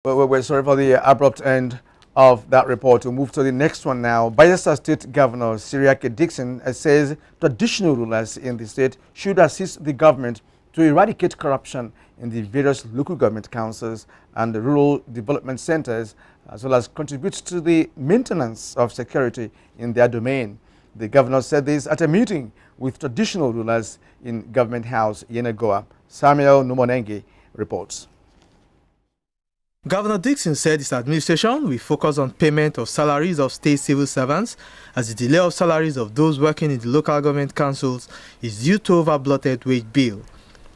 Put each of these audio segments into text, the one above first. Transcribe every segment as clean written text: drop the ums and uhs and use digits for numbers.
Well, we're sorry for the abrupt end of that report. We'll move to the next one now. BAYELSA State Governor HSDickson says traditional rulers in the state should assist the government to eradicate corruption in the various local government councils and the rural development centers, as well as contribute to the maintenance of security in their domain. The governor said this at a meeting with traditional rulers in Government House, Yenagoa. Samuel Numonenge reports. Governor Dickson said his administration will focus on payment of salaries of state civil servants, as the delay of salaries of those working in the local government councils is due to over-bloated wage bill.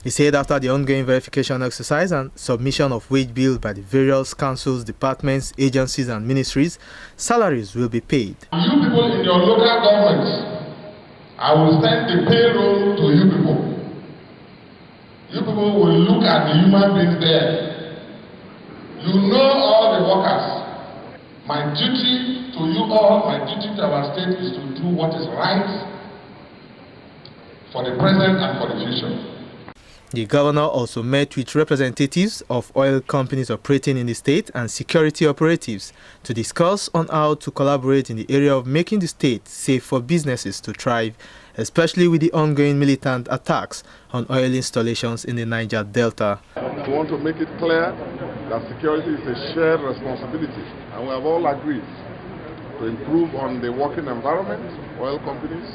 He said after the ongoing verification exercise and submission of wage bill by the various councils, departments, agencies and ministries, salaries will be paid. You people in your local governments, I will send the payroll to you people. You people will look at the human beings there. You know all the workers. My duty to you all, my duty to our state is to do what is right for the present and for the future. The governor also met with representatives of oil companies operating in the state and security operatives to discuss on how to collaborate in the area of making the state safe for businesses to thrive, especially with the ongoing militant attacks on oil installations in the Niger Delta. We want to make it clear that security is a shared responsibility, and we have all agreed to improve on the working environment of oil companies,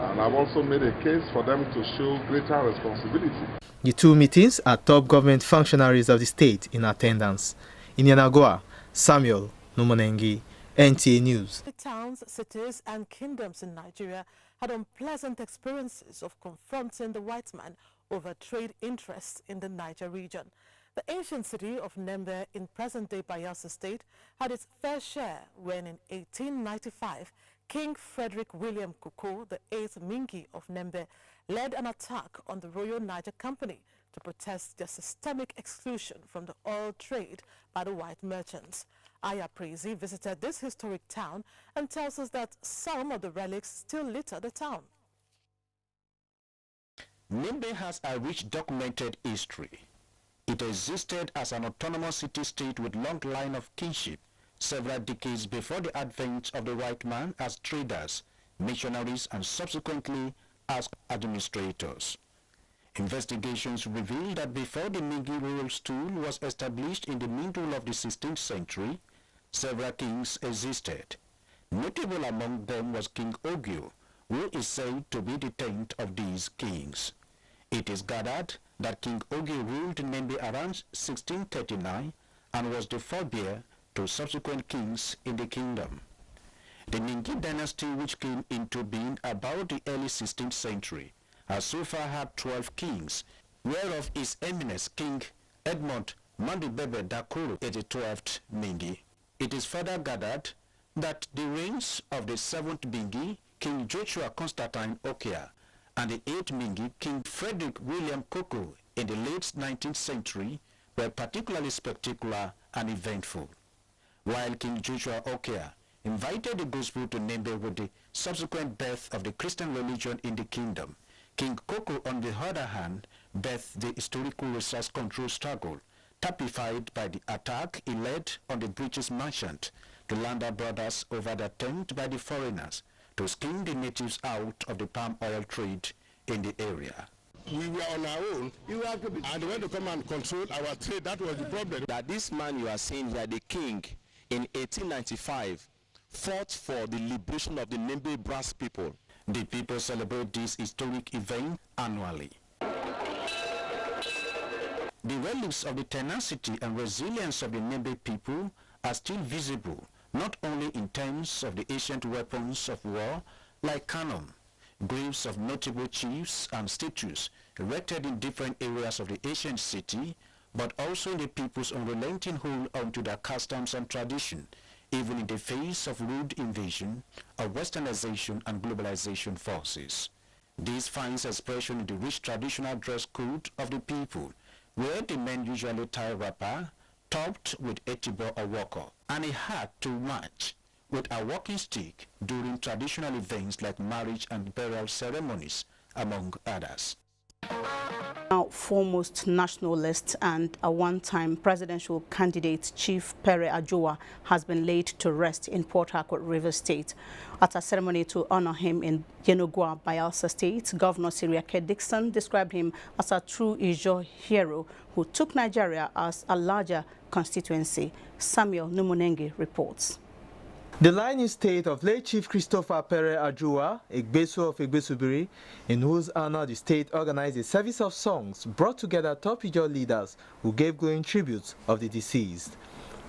and I've also made a case for them to show greater responsibility. The two meetings are top government functionaries of the state in attendance. In Yenagoa, Samuel Numonenge, NTA News. The towns, cities and kingdoms in Nigeria had unpleasant experiences of confronting the white man over trade interests in the Niger region. The ancient city of Nembe in present-day Bayelsa State had its fair share when in 1895, King Frederick William Koko, the 8th Mingi of Nembe, led an attack on the Royal Niger Company to protest their systemic exclusion from the oil trade by the white merchants. Aya Prezi visited this historic town and tells us that some of the relics still litter the town. Nembe has a rich documented history. It existed as an autonomous city-state with long line of kinship several decades before the advent of the white man as traders, missionaries, and subsequently as administrators. Investigations revealed that before the Mingi rural stool was established in the middle of the 16th century, several kings existed. Notable among them was King Ogio, who is said to be the 10th of these kings. It is gathered that King Ogio ruled Nembe around 1639 and was the forebear to subsequent kings in the kingdom. The Mingi dynasty, which came into being about the early 16th century, has so far had 12 kings, whereof His Eminence King Edmund Mandibebe Dakoro is the 12th Mingi. It is further gathered that the reigns of the 7th Mingi, King Joshua Constantine Okia, and the 8th Mingi, King Frederick William Koko, in the late 19th century, were particularly spectacular and eventful. While King Joshua Okia invited the gospel to Nembe with the subsequent birth of the Christian religion in the kingdom, King Koko, on the other hand, birthed the historical resource control struggle, typified by the attack he led on the British merchant, the Lander brothers, over the attempt by the foreigners to skim the natives out of the palm oil trade in the area. We were on our own, and they went to come and control our trade. That was the problem. That this man you are saying here, the king, in 1895, fought for the liberation of the Nembe Brass people. The people celebrate this historic event annually. The relics of the tenacity and resilience of the Nembe people are still visible, not only in terms of the ancient weapons of war like cannon, graves of notable chiefs and statues erected in different areas of the ancient city, but also in the people's unrelenting hold onto their customs and tradition, even in the face of rude invasion of westernization and globalization forces. This finds expression in the rich traditional dress code of the people, where the men usually tie wrapper, topped with etibo or woko, and a hat to match, with a walking stick during traditional events like marriage and burial ceremonies, among others. Now, foremost nationalist and a one-time presidential candidate, Chief Pere Ajowa, has been laid to rest in Port Harcourt, Rivers State. At a ceremony to honor him in Yenogua, BAYELSA State, Governor HSDickson described him as a true Ijaw hero who took Nigeria as a larger constituency. Samuel Numunengi reports. The line estate of late Chief Christopher Pere Ajowa, Igbesu of Igbesubiri, in whose honor the state organized a service of songs, brought together top Ijaw leaders who gave glowing tributes of the deceased.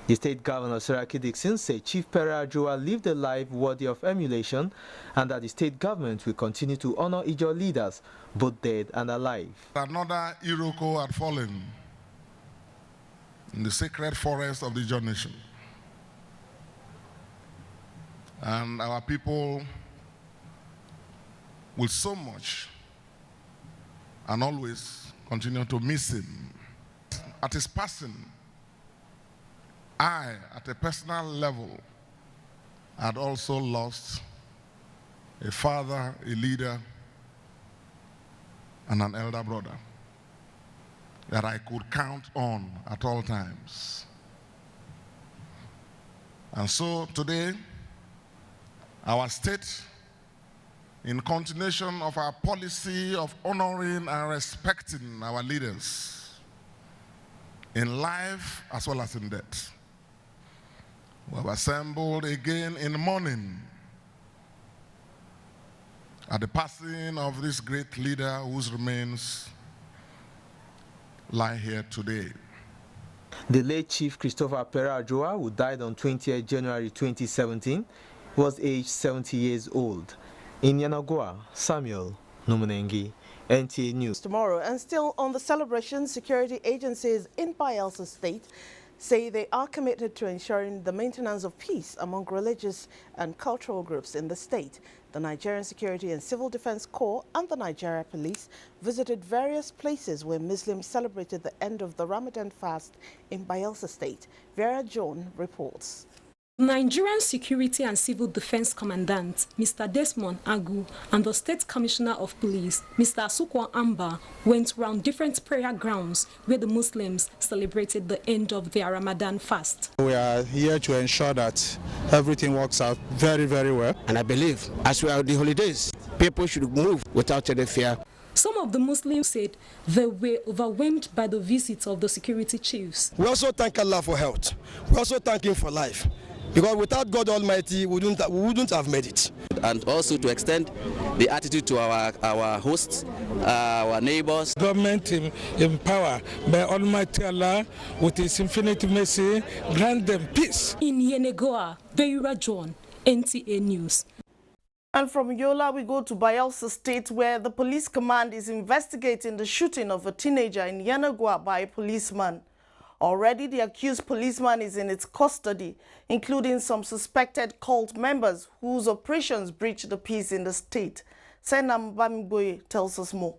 The state governor, HSDickson, said Chief Pere Ajowa lived a life worthy of emulation and that the state government will continue to honor Ijaw leaders, both dead and alive. Another Iroko had fallen in the sacred forest of the Ijaw nation. And our people will so much and always continue to miss him. At his passing, I, at a personal level, had also lost a father, a leader, and an elder brother that I could count on at all times. And so today, our state, in continuation of our policy of honoring and respecting our leaders in life as well as in death, we have assembled again in mourning at the passing of this great leader whose remains lie here today. The late Chief Christopher Pere Ajowa, who died on 20th January 2017, was aged 70 years old. In Yenogua, Samuel Numunengi, NTA News. Tomorrow, and still on the celebration, security agencies in BAYELSA State say they are committed to ensuring the maintenance of peace among religious and cultural groups in the state. The Nigerian Security and Civil Defense Corps and the Nigeria Police visited various places where Muslims celebrated the end of the Ramadan fast in BAYELSA State. Vera John reports. Nigerian Security and Civil Defense Commandant, Mr. Desmond Agu, and the State Commissioner of Police, Mr. Asukwa Amba, went around different prayer grounds where the Muslims celebrated the end of their Ramadan fast. We are here to ensure that everything works out very, very well. And I believe as we are the holidays, people should move without any fear. Some of the Muslims said they were overwhelmed by the visit of the security chiefs. We also thank Allah for health. We also thank Him for life. Because without God Almighty, we wouldn't have made it. And also to extend the attitude to our hosts, our neighbors. Government in power, by Almighty Allah, with His infinite mercy, grant them peace. In Yenogua, Vera John, NTA News. And from Yola, we go to BAYELSA State, where the police command is investigating the shooting of a teenager in Yenogua by a policeman. Already, the accused policeman is in its custody, including some suspected cult members whose operations breached the peace in the state. Senam Bamigboye tells us more.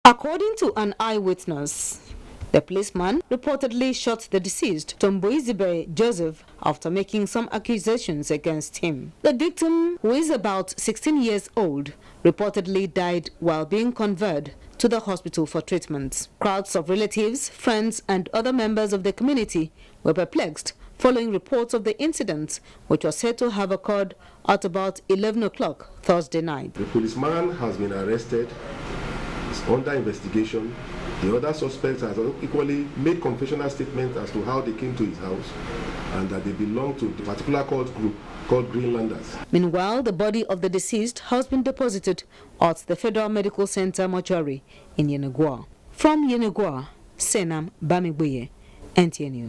According to an eyewitness, the policeman reportedly shot the deceased, Tomboizibe Joseph, after making some accusations against him. The victim, who is about 16 years old, reportedly died while being conveyed to the hospital for treatment. Crowds of relatives, friends, and other members of the community were perplexed following reports of the incident, which was said to have occurred at about 11 o'clock Thursday night. The policeman has been arrested, is under investigation. The other suspects have equally made confessional statements as to how they came to his house and that they belong to the particular cult group called Greenlanders. Meanwhile, the body of the deceased has been deposited at the Federal Medical Center mortuary in Yenogua. From Yenogua, Senam Bamigboye, NTA News.